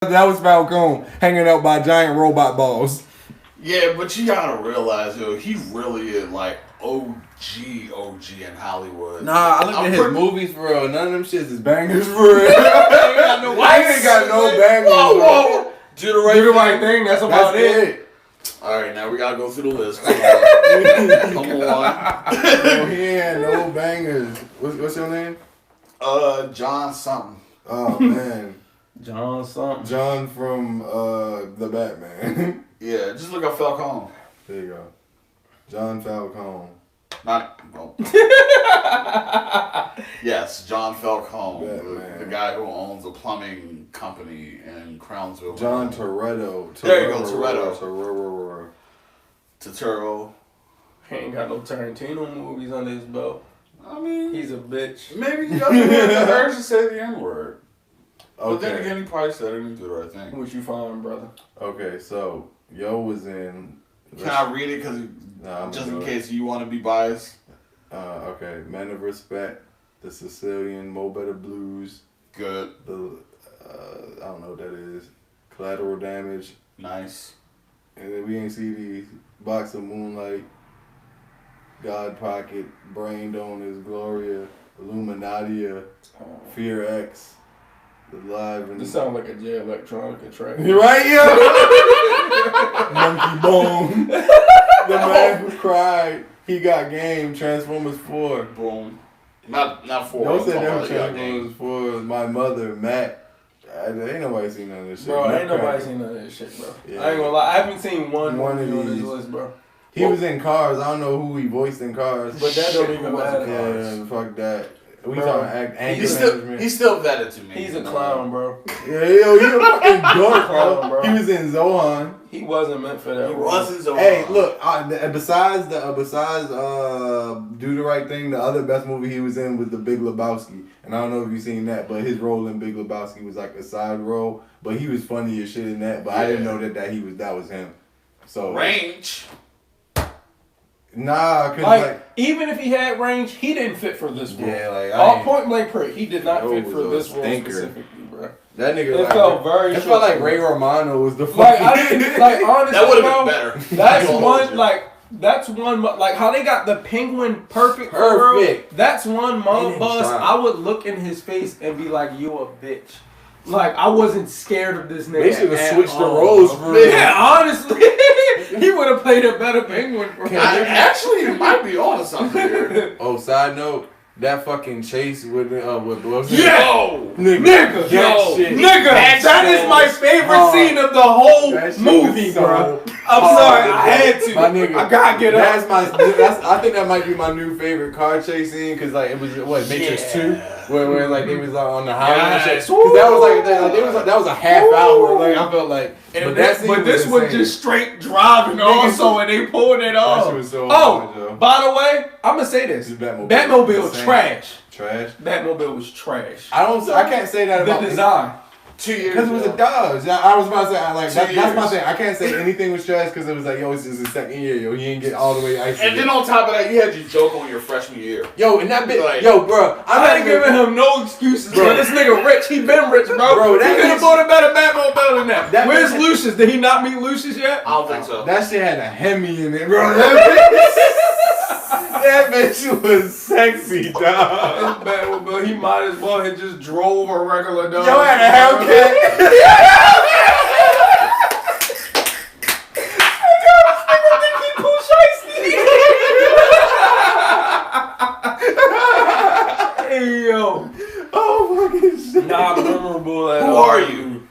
That was Falcone hanging out by giant robot balls. Yeah, but you gotta realize, yo, he really is like OG in Hollywood. Nah, I looked at his movies for real. None of them shits is bangers for real. I ain't got no bangers. Whoa. Do the right thing. That's about it. All right, now we gotta go through the list. Come on. No, he ain't no bangers. What's your name? John something. Oh man, John something. John from the Batman. Yeah, just look up Falcone. There you go. John Falcone. Not. Well. Yes, John Falcone, the guy who owns a plumbing company in Crownsville. John Toretto. There you go, Toretto. Turturro. He ain't got no Tarantino movies under his belt. I mean, he's a bitch. Maybe he doesn't have the urge to say the N-word. Okay. But then again, he probably said it and do the right thing. What you find, brother? Okay, so Yo was in. Can I read it? Just in case you want to be biased. Okay, Men of Respect, The Sicilian, Mo Better Blues. Good. I don't know what that is. Collateral Damage. Nice. And then we ain't see the Box of Moonlight, God Pocket, Brain Donors, Gloria, Illuminatia, Fear X, The Live. And this sounds like a J Electronica track. Right, yo? Monkey Bone. The Man Who Cried. He Got Game. Transformers 4. Boom. Not 4. Don't say them Transformers 4. My mother, Matt. Ain't nobody seen none of this shit. Bro, ain't nobody seen none of this shit, bro. Yeah. I ain't gonna lie. I haven't seen one movie on this list, bro. He was in Cars. I don't know who he voiced in Cars. But that don't even matter. Yeah, fuck that. We talking anger management. He's still vetted to me. He's a clown, bro. Yeah, yo, he a fucking dork, bro. He was in Zohan. He wasn't meant for that. He wasn't Zohan. Hey, look. Besides Do the Right Thing, the other best movie he was in was The Big Lebowski, and I don't know if you've seen that, but his role in Big Lebowski was like a side role, but he was funny as shit in that. But I didn't know that was him. So Range. Nah, cause like even if he had range, he didn't fit for this role. Yeah, like all point blank period, he did not fit for this role specifically, bro. That nigga, it felt very. It felt like Ray Romano was the fucking. Like I didn't like honestly. That would have been better. That's one like how they got the penguin perfect. That's one mom boss. I would look in his face and be like, "You a bitch." Like I wasn't scared of this nigga. They should have switched the roles for him. Yeah, honestly, he would have played a better penguin. Actually, it might be on to something here. Oh, side note. That fucking chase with Wilson. Yo! Nigga! That is my favorite scene of the whole movie, bro. I'm sorry, I had to. My nigga, I gotta get up. I think that might be my new favorite car chase scene, cause like it was Matrix 2, where like they was on the highway and shit. Cause that was a half hour. Like I felt like, but this was just straight driving also, and they pulled it off. That shit was so hard, by the way, I'm gonna say this: Batmobile trash. Batmobile was trash. I can't say that about the design. 2 years because it was a Dodge. I was about to say that's my thing. I can't say anything was trash because it was like, yo, it's just his second year, yo. He didn't get all the way icy. And then on top of that, you had your joke on your freshman year. Yo, and that bitch, like, yo, bro, I ain't giving him no excuses. Bro, this nigga rich. He been rich, bro. He could have bought a better Batmobile than that. Where's Lucius? Did he not meet Lucius yet? I don't think so. That shit had a Hemi in it, bro. That bitch was sexy, dog. Batmobile, he might as well have just drove a regular dog. Yo had a Hellcat. Hey yo. Oh fucking shit. Not memorable at all. Who are you?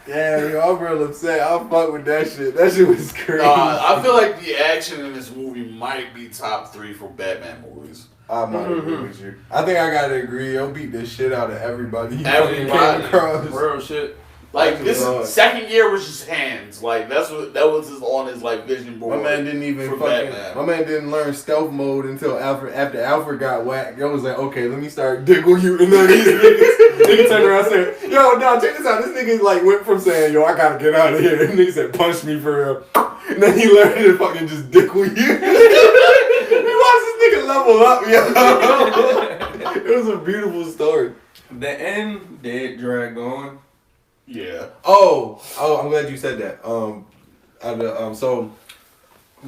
Yeah, yo, I'm real upset. I'll fuck with that shit. That shit was crazy. I feel like the action in this movie might be top 3 for Batman movies. I might agree with you. I think I gotta agree. He'll beat the shit out of everybody. Everybody. Real shit. Like this second year was just hands. Like that was just on his like vision board. My man didn't even My man didn't learn stealth mode until after Alfred got whacked. I was like, okay, let me start digging you. And then these niggas turned around and said, yo, no, check this out. This nigga like went from saying, yo, I gotta get out of here. And nigga said, punch me for real. And then he learned to fucking just dick with you. He watched this nigga level up, yo. It was a beautiful story. The end did drag on. Yeah. Oh, I'm glad you said that. So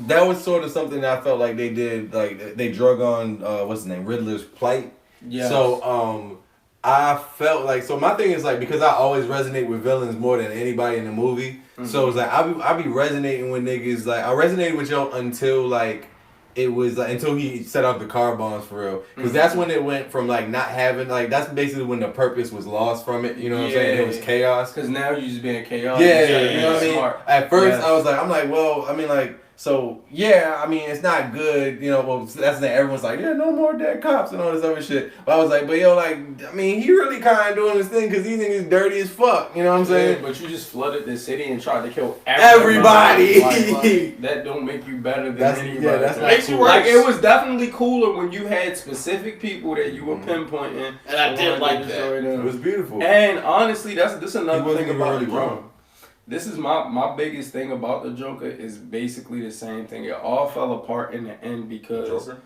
that was sort of something that I felt like they did. Like they drug on what's his name, Riddler's plight. Yeah. So I felt like, so my thing is like, because I always resonate with villains more than anybody in the movie. Mm-hmm. So it's like I be resonating with niggas. Like I resonated with Joe until like it was like until he set off the car bombs for real. Because that's when it went from like not having like, that's basically when the purpose was lost from it. You know what I'm saying? It was chaos. Because now you're just being chaos. Yeah, you know what I mean. At first I was like, well, I mean like. So, yeah, I mean, it's not good, you know, well, that's the everyone's like, yeah, no more dead cops and all this other shit. But I was like, but yo, like, I mean, he really kind of doing this thing because these niggas dirty as fuck, you know what I'm saying? But you just flooded the city and tried to kill everybody. Like, that don't make you better than anybody. Yeah, that's makes you worse. Like, it was definitely cooler when you had specific people that you were pinpointing. And I did like that. It was beautiful. And honestly, this another thing about the Joker. This is my biggest thing about the Joker is basically the same thing. It all fell apart in the end because Joker?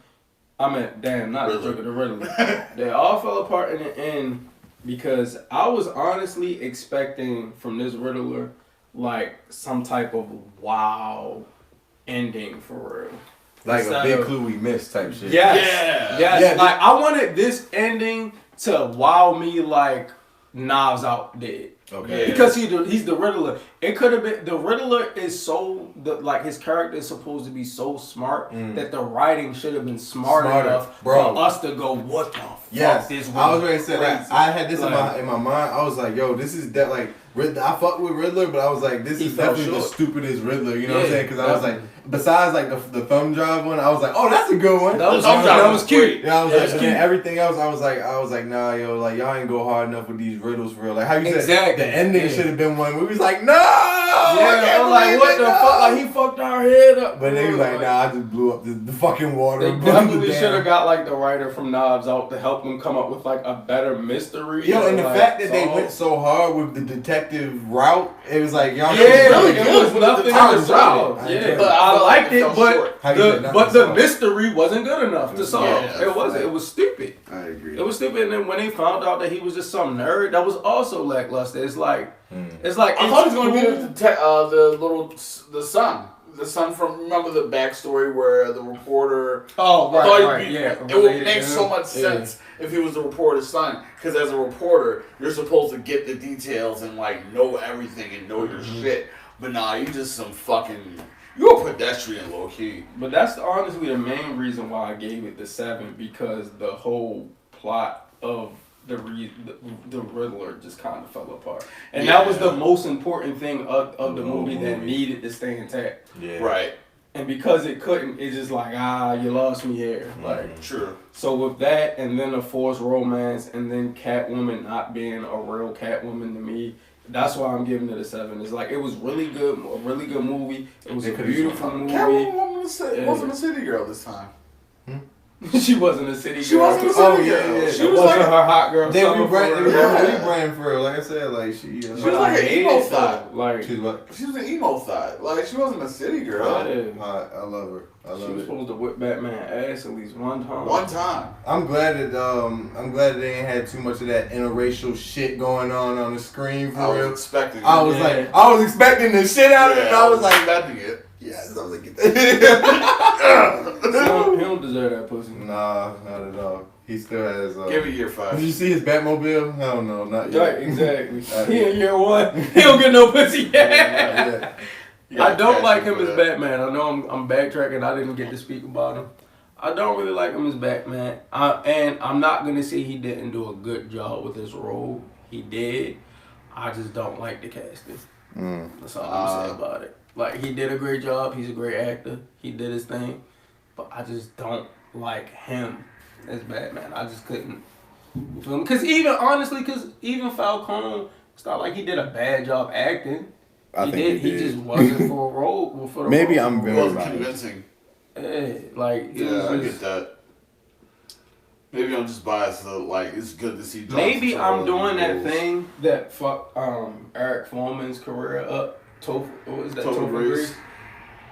Not the Joker, the Riddler. They all fell apart in the end because I was honestly expecting from this Riddler like some type of wow ending for real. Like instead a big clue we missed type shit. Yes. Yeah. Like I wanted this ending to wow me like Knives Out did. Okay. Because he's the Riddler. It could have been the Riddler is so his character is supposed to be so smart that the writing should have been smart enough for us to go, what the fuck this was. I was ready to say that. I had this in my mind. I was like, yo, this is that like I fuck with Riddler, but I was like, this is definitely the stupidest Riddler. You know what I'm saying? Because I was like, besides like the thumb drive one, I was like, oh, that's a good one. That was cute. Yeah, I was like, and everything else, I was like, nah, yo, like y'all ain't go hard enough with these riddles for real. Like how you said, the ending should have been one. We was like, no. Yeah, I'm like, what the fuck? Like he fucked our head up. But they was like, nah, I just blew up the fucking water. They definitely should have got like the writer from Knives Out to help them come up with like a better mystery. Yo, and the fact that they went so hard with the detective route, it was like y'all. Yeah, it was nothing to solve. Yeah, but I liked it, but the mystery wasn't good enough to solve. Yeah, it wasn't. It was stupid. I agree. It was stupid, and then when they found out that he was just some nerd, that was also lackluster. It's like I thought it was going to be the son. The son from, remember the backstory where the reporter... Oh, right, It would make so much sense if he was the reporter's son. Because as a reporter, you're supposed to get the details and, like, know everything and know your shit. But nah, you just some fucking... You're a pedestrian, low-key. But that's honestly the main reason why I gave it the 7. Because the whole plot of the Riddler just kind of fell apart. And that was the most important thing of the movie that needed to stay intact. Yeah. Right. And because it couldn't, it's just like, you lost me here. Like, true. So with that, and then a forced romance, and then Catwoman not being a real Catwoman to me, that's why I'm giving it a 7. It's like, it was really good, a really good movie. It was a beautiful movie. Catwoman wasn't a city girl this time. She wasn't a city girl. She wasn't a city girl. Yeah. She was like her hot girl. They rebrand for her. Like I said, like she was like an emo thot. Like she was what? She was an emo thot. Like she wasn't a city girl. I love her. She was supposed to whip Batman ass at least one time. One time. I'm glad that they ain't had too much of that interracial shit going on the screen for real. I was expecting the shit out of it, and I was like, expecting it. Yes, I was like, get that. He don't deserve that pussy. Nah, not at all. He still has. Give it year 5. Did you see his Batmobile? Hell no, not yet. Right, exactly. He in year 1. He don't get no pussy yet. I don't like him as Batman. I know I'm backtracking. I didn't get to speak about him. I don't really like him as Batman. And I'm not gonna say he didn't do a good job with his role. He did. I just don't like the casting. That's all I'm gonna say about it. Like, he did a great job. He's a great actor. He did his thing. But I just don't like him as Batman. I just couldn't. Because even Falcone, it's not like he did a bad job acting. He just wasn't for a role. Maybe I'm very convincing. Yeah, like, I get that. Maybe I'm just biased. Like, it's good to see. Maybe I'm doing that thing that fucked Eric Foreman's career up. Topher Grace,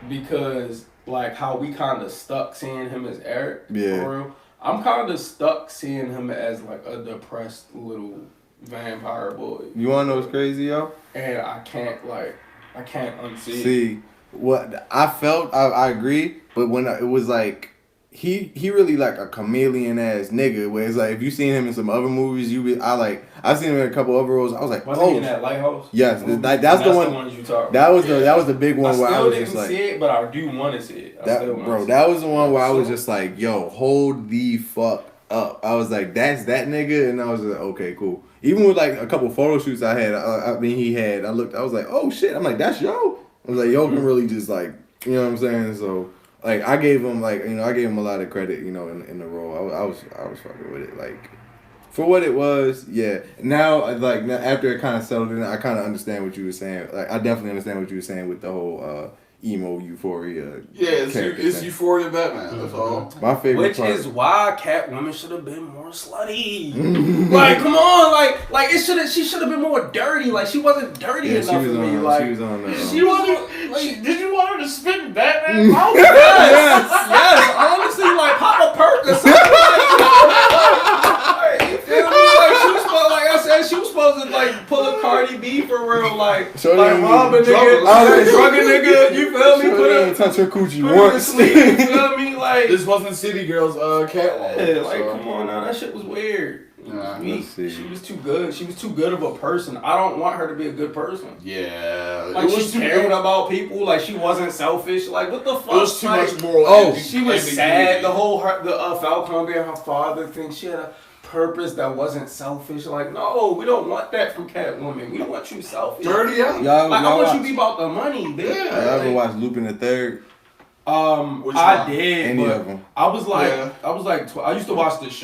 because like how we kind of stuck seeing him as Eric. Yeah. For real. I'm kind of stuck seeing him as like a depressed little Vampire boy. You wanna know what's crazy, yo? And I can't unsee it. See, what I felt, I agree, but when it was like, he really like a chameleon ass nigga. Where it's like if you seen him in some other movies, I seen him in a couple other roles. I was like, Wasn't he in that Lighthouse? Yes, that's the one. You talking that was about. that was the big one where I was just like, see it, but I do want to see it. that was the one where I was just like, yo, hold the fuck up. I was like, that's that nigga, and I was like, okay, cool. Even with like a couple photo shoots I had, I was like, oh shit, I'm like, that's yo. I was like, yo can really just like, you know what I'm saying? So. Like I gave him a lot of credit, in the role. I was fucking with it, like for what it was. Yeah. Now after it kind of settled in, I kind of understand what you were saying. Like I definitely understand what you were saying with the whole emo Euphoria. Yeah, it's Euphoria Batman. That's all. My favorite Which part is why Catwoman should have been more slutty. Like, come on, like she should have been more dirty. Like she wasn't dirty enough for me. Like she was on the. She wasn't. Did you want her to spit in Batman? Yes. Honestly, like pop a perk or something. You feel me? Like she was supposed, like I said, she was supposed to like pull a Cardi B for real, like rob a nigga, drug a nigga. You feel me? Put her touch her coochie put her to once. sleep. You feel me? Like This wasn't City Girls Catwoman. yeah, like come on now, that shit was weird. She was too good. She was too good of a person. I don't want her to be a good person. Yeah. Like she cared about people. Like she wasn't selfish. Like what the fuck? It was too much moral. She was sad. The Falcon being her father thing. She had a purpose that wasn't selfish. Like no, we don't want that from Catwoman. We don't want you selfish. Dirty out. I want you to be about the money. Bitch. Y'all ever watch Lupin the Third? I did. Any of them? I was like, I used to watch the show.